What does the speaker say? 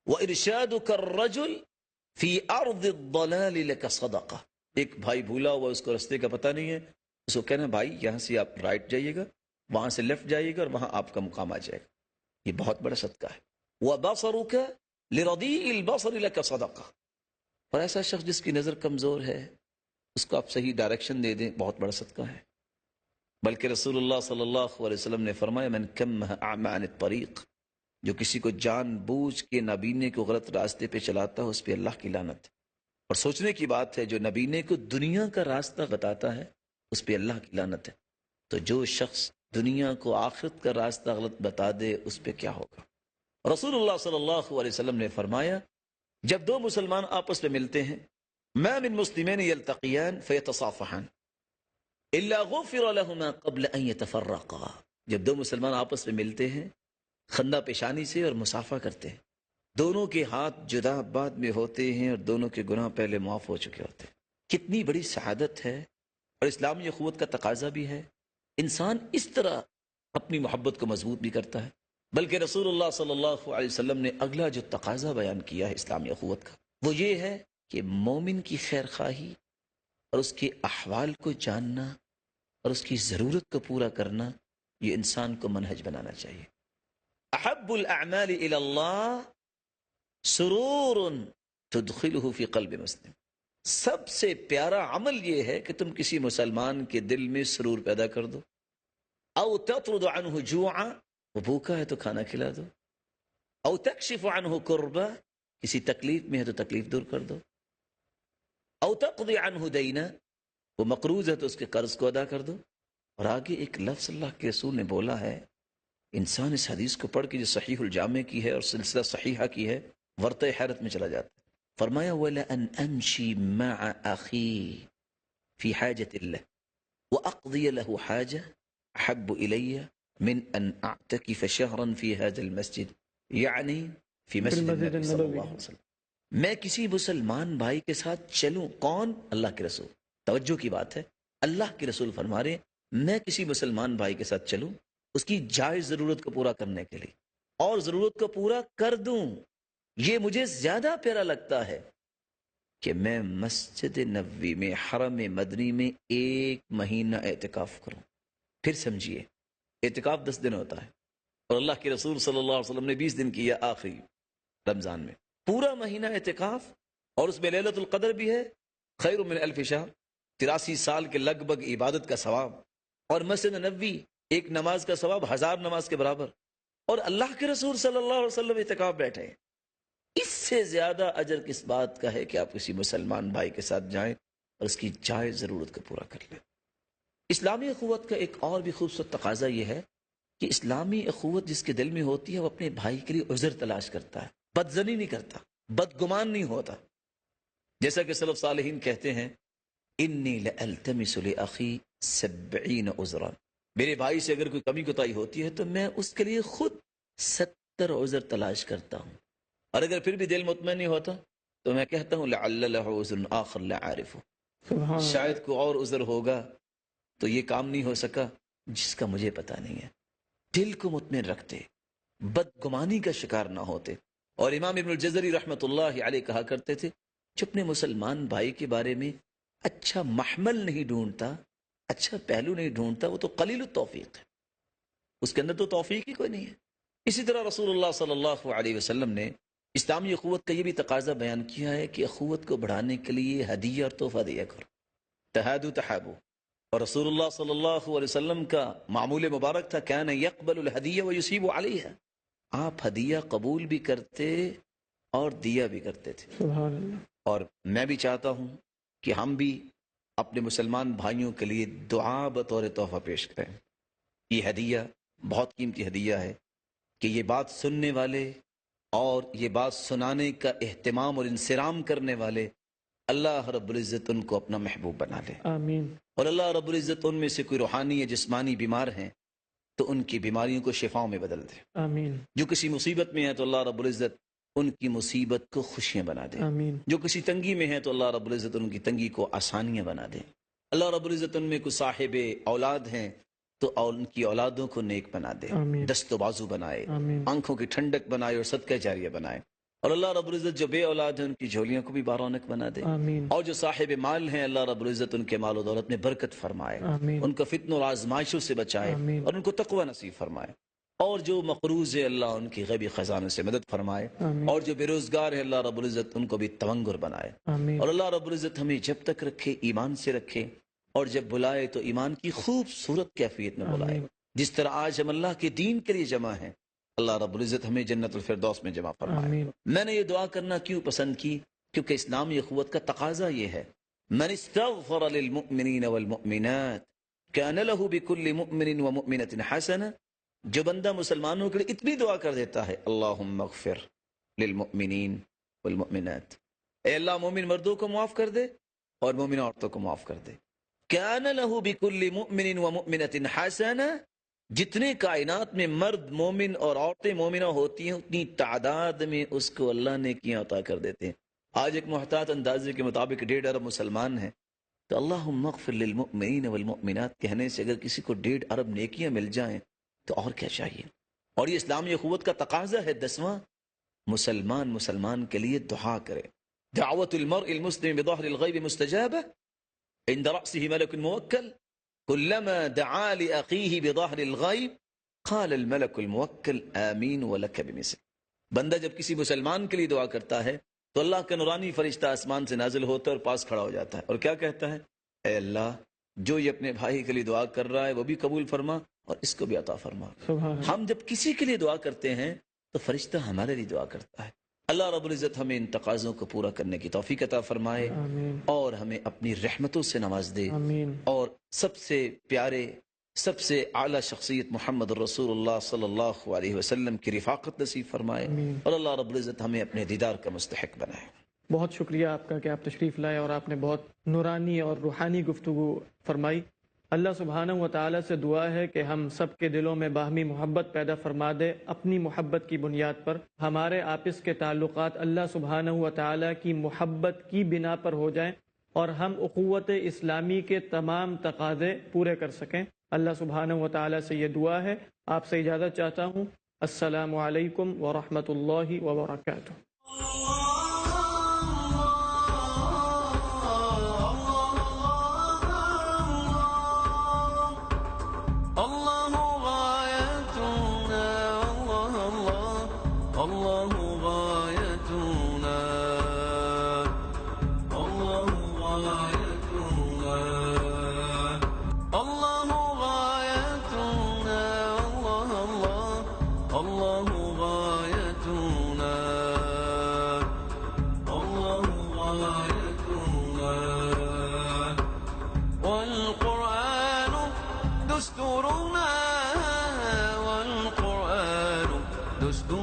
وَإِرْشَادُكَ الرَّجُلِ فِي أَرْضِ الضَّلَالِ لَكَ صَدَقَةٌ. ایک بھائی بھولا ہوا، اس کو رستے کا پتہ نہیں ہے، اس کو کہنا بھائی یہاں سے آپ رائٹ جائیے گا، وہاں سے لیفٹ جائیے گا، اور وہاں آپ کا مقام آ جائے گا. یہ بہت بڑا صدقہ ہے. وَبَصَرُكَ لِرَضِيءِ الْبَصَرِ لَكَ صَدَقَةٌ. اور ایسا شخص جس کی نظر کمزور ہے، اس کو آپ صحیح ڈائریکشن دے دیں، بہت بڑا صدقہ ہے. بلکہ رسول اللہ صلی اللہ علیہ وسلم نے فرمایا من کمہ اعمى عن الطریق، جو کسی کو جان بوجھ کے نابینے کو غلط راستے پہ چلاتا ہے، اس پہ اللہ کی لعنت. اور سوچنے کی بات ہے، جو نبینے کو دنیا کا راستہ بتاتا ہے، اس پہ اللہ کی لعنت ہے. تو جو شخص دنیا کو آخرت کا راستہ غلط بتا دے، اس پہ کیا ہوگا؟ رسول اللہ صلی اللہ علیہ وسلم نے فرمایا جب دو مسلمان آپس میں ملتے ہیں، ما من مسلمین یلتقیان فیتصافحان الا غفر لهما قبل ان يتفرقا. جب دو مسلمان آپس میں ملتے ہیں، خندہ پیشانی سے اور مصافحہ کرتے ہیں، دونوں کے ہاتھ جدا بعد میں ہوتے ہیں اور دونوں کے گناہ پہلے معاف ہو چکے ہوتے ہیں. کتنی بڑی سعادت ہے، اور اسلامی اخوت کا تقاضا بھی ہے. انسان اس طرح اپنی محبت کو مضبوط بھی کرتا ہے. بلکہ رسول اللہ صلی اللہ علیہ وسلم نے اگلا جو تقاضا بیان کیا ہے اسلامی اخوت کا، وہ یہ ہے کہ مومن کی خیر خواہی اور اس کے احوال کو جاننا اور اس کی ضرورت کو پورا کرنا، یہ انسان کو منہج بنانا چاہیے. احب الاعمال الى اللہ سرور تدخلہ فی قلب مسلم. سب سے پیارا عمل یہ ہے کہ تم کسی مسلمان کے دل میں سرور پیدا کر دو. او تطرد عنہ جوعا، وہ بھوکا ہے تو کھانا کھلا دو. او تکشف عنہ کربا، کسی تکلیف میں ہے تو تکلیف دور کر دو. او تقضی عنہ دینا، وہ مقروض ہے تو اس کے قرض کو ادا کر دو. اور آگے ایک لفظ اللہ کے رسول نے بولا ہے، انسان اس حدیث کو پڑھ کے جو صحیح الجامع کی ہے اور سلسلہ صحیحہ کی ہے، ورطہ حیرت میں چلا جاتا ہے. فرمایا وَلَأَنْ أَمْشِي مَعَ أَخِي فِي حَاجَةِ اللَّهِ وَأَقْضِيَ لَهُ حَاجَةً أَحَبُّ إِلَيَّ مِنْ أَنْ أَعْتَكِفَ شَهْرًا فِي هَذَا الْمَسْجِدِ، یعنی فی مسجد النبی صلی اللہ علیہ وسلم. میں کسی مسلمان بھائی کے ساتھ چلوں. کون؟ اللہ کے رسول. توجہ کی بات ہے، اللہ کے رسول فرما رہے ہیں میں کسی مسلمان بھائی کے ساتھ چلوں اس کی جائز ضرورت کو پورا کرنے کے لیے، اور ضرورت کو پورا کر دوں. یہ مجھے زیادہ پیارا لگتا ہے کہ میں مسجد نبوی میں، حرم مدنی میں 1 مہینہ اعتکاف کروں. پھر سمجھیے، اعتکاف 10 دن ہوتا ہے، اور اللہ کے رسول صلی اللہ علیہ وسلم نے 20 دن کیا آخری رمضان میں. پورا مہینہ اعتکاف، اور اس میں لیلۃ القدر بھی ہے، خیر من الف شہر، 83 سال کے لگ بھگ عبادت کا ثواب. اور مسجد نبوی ایک نماز کا ثواب 1000 نماز کے برابر. اور اللہ کے رسول صلی اللہ علیہ وسلم اعتکاف بیٹھے. اس سے زیادہ اجر کس بات کا ہے کہ آپ کسی مسلمان بھائی کے ساتھ جائیں اور اس کی جائز ضرورت کو پورا کر لیں. اسلامی اخوت کا ایک اور بھی خوبصورت تقاضا یہ ہے کہ اسلامی اخوت جس کے دل میں ہوتی ہے، وہ اپنے بھائی کے لیے عذر تلاش کرتا ہے، بدظنی نہیں کرتا، بدگمان نہیں ہوتا. جیسا کہ سلف صالحین کہتے ہیں انی لالتمس لاخی 70 عذرا، میرے بھائی سے اگر کوئی کمی کوتاہی ہوتی ہے تو میں اس کے لیے خود 70 عذر تلاش کرتا ہوں. اور اگر پھر بھی دل مطمئن نہیں ہوتا تو میں کہتا ہوں لعل له عذر آخر لا اعرفه، شاید کوئی اور عذر ہوگا تو یہ کام نہیں ہو سکا جس کا مجھے پتہ نہیں ہے. دل کو مطمئن رکھتے، بدگمانی کا شکار نہ ہوتے. اور امام ابن الجزری رحمۃ اللہ علیہ کہا کرتے تھے جو اپنے مسلمان بھائی کے بارے میں اچھا محمل نہیں ڈھونڈتا، اچھا پہلو نہیں ڈھونڈتا، وہ تو قلیل التوفیق ہے، اس کے اندر تو توفیق ہی کوئی نہیں ہے. اسی طرح رسول اللہ صلی اللہ علیہ وسلم نے اسلامی اخوت کا یہ بھی تقاضا بیان کیا ہے کہ اخوت کو بڑھانے کے لیے ہدیہ اور تحفہ دیا کرو. تہادو تحابو. اور رسول اللہ صلی اللہ علیہ وسلم کا معمول مبارک تھا کان یقبل الہدیہ ویصیب علیہا، آپ ہدیہ قبول بھی کرتے اور دیا بھی کرتے تھے. سبحان اللہ. اور میں بھی چاہتا ہوں کہ ہم بھی اپنے مسلمان بھائیوں کے لیے دعا بطور تحفہ پیش کریں. یہ ہدیہ بہت قیمتی ہدیہ ہے کہ یہ بات سننے والے اور یہ بات سنانے کا اہتمام اور انصرام کرنے والے، اللہ رب العزت ان کو اپنا محبوب بنا لے. آمین. اور اللہ رب العزت ان میں سے کوئی روحانی یا جسمانی بیمار ہیں تو ان کی بیماریوں کو شفاؤں میں بدل دے. آمین. جو کسی مصیبت میں ہے تو اللہ رب العزت ان کی مصیبت کو خوشیاں بنا دے. آمین. جو کسی تنگی میں ہے تو اللہ رب العزت ان کی تنگی کو آسانیاں بنا دے. اللہ رب العزت ان میں کوئی صاحب اولاد ہیں تو ان کی اولادوں کو نیک بنا دے، آمین. دست و بازو بنائے، آمین. آنکھوں کی ٹھنڈک بنائے اور صدقہ جاریہ بنائے. اور اللہ رب العزت جو بے اولاد ہیں ان کی جھولیوں کو بھی بارونق بنا دے، آمین اور جو صاحب مال ہیں اللہ رب العزت ان کے مال و دولت میں برکت فرمائے، آمین ان کو فتن اور آزمائشوں سے بچائے آمین اور ان کو تقوی نصیب فرمائے، اور جو مقروض ہے اللہ ان کی غیبی خزانے سے مدد فرمائے، آمین اور جو بے روزگار ہے اللہ رب العزت ان کو بھی تونگر بنائے، آمین اور اللہ رب العزت ہمیں جب تک رکھے ایمان سے رکھے، اور جب بلائے تو ایمان کی خوبصورت کیفیت میں بلائے، آمین جس طرح آج ہم اللہ کے دین کے لیے جمع ہیں، اللہ رب العزت ہمیں جنت الفردوس میں جمع فرمائے۔ آمین میں نے یہ دعا کرنا کیوں پسند کی؟ کیونکہ اسلامی اخوت کا تقاضا یہ ہے، من استغفر للمؤمنین والمؤمنات کان له بكل مؤمن ومؤمنۃ حسنہ، جو بندہ مسلمانوں کے لیے اتنی دعا کر دیتا ہے اللہم اغفر للمؤمنین والمؤمنات، اے اللہ مومن مردوں کو معاف کر دے اور مومن عورتوں کو معاف کر دے، کان له بكل مؤمن ومؤمنۃ حسنہ، جتنے کائنات میں مرد مومن اور عورتیں مومنہ ہوتی ہیں اتنی تعداد میں اس کو اللہ نے کیا عطا کر دیتے ہیں۔ آج ایک محتاط اندازے کے مطابق 1.5 ارب مسلمان ہیں، تو اللہم اغفر للمؤمنین والمؤمنات کہنے سے اگر کسی کو 1.5 ارب نیکیاں مل جائیں تو اور کیا چاہیے؟ اور یہ اسلامی اخوت کا تقاضا ہے۔ 10واں، مسلمان کے لیے دعا کرے۔ دعوت المرء المسلم بظهر الغیب مستجابہ عند رأسه ملک موکل كلما دعا لأخيه بظهر الغیب قال الملک الموکل آمین ولک بمثل۔ بندہ جب کسی مسلمان کے لیے دعا کرتا ہے تو اللہ کا نورانی فرشتہ آسمان سے نازل ہوتا ہے اور پاس کھڑا ہو جاتا ہے اور کیا کہتا ہے؟ اے اللہ، جو یہ اپنے بھائی کے لیے دعا کر رہا ہے وہ بھی قبول فرما اور اس کو بھی عطا فرما۔ سبحان اللہ ہم جب کسی کے لیے دعا کرتے ہیں تو فرشتہ ہمارے لیے دعا کرتا ہے۔ اللہ رب العزت ہمیں ان تقاضوں کو پورا کرنے کی توفیق عطا فرمائے آمین اور ہمیں اپنی رحمتوں سے نواز دے، آمین اور سب سے پیارے، سب سے اعلیٰ شخصیت محمد الرسول اللہ صلی اللہ علیہ وسلم کی رفاقت نصیب فرمائے، آمین۔ اور اللہ رب العزت ہمیں اپنے دیدار کا مستحق بنائے۔ بہت شکریہ آپ کا کہ آپ تشریف لائے اور آپ نے بہت نورانی اور روحانی گفتگو فرمائی۔ اللہ سبحانہ و تعالیٰ سے دعا ہے کہ ہم سب کے دلوں میں باہمی محبت پیدا فرما دے، اپنی محبت کی بنیاد پر ہمارے آپس کے تعلقات اللہ سبحانہ و تعالیٰ کی محبت کی بنا پر ہو جائیں اور ہم اخوت اسلامی کے تمام تقاضے پورے کر سکیں۔ اللہ سبحانہ و تعالیٰ سے یہ دعا ہے۔ آپ سے اجازت چاہتا ہوں۔ السلام علیکم ورحمۃ اللہ وبرکاتہ۔ دستورنا والقرآن دستورنا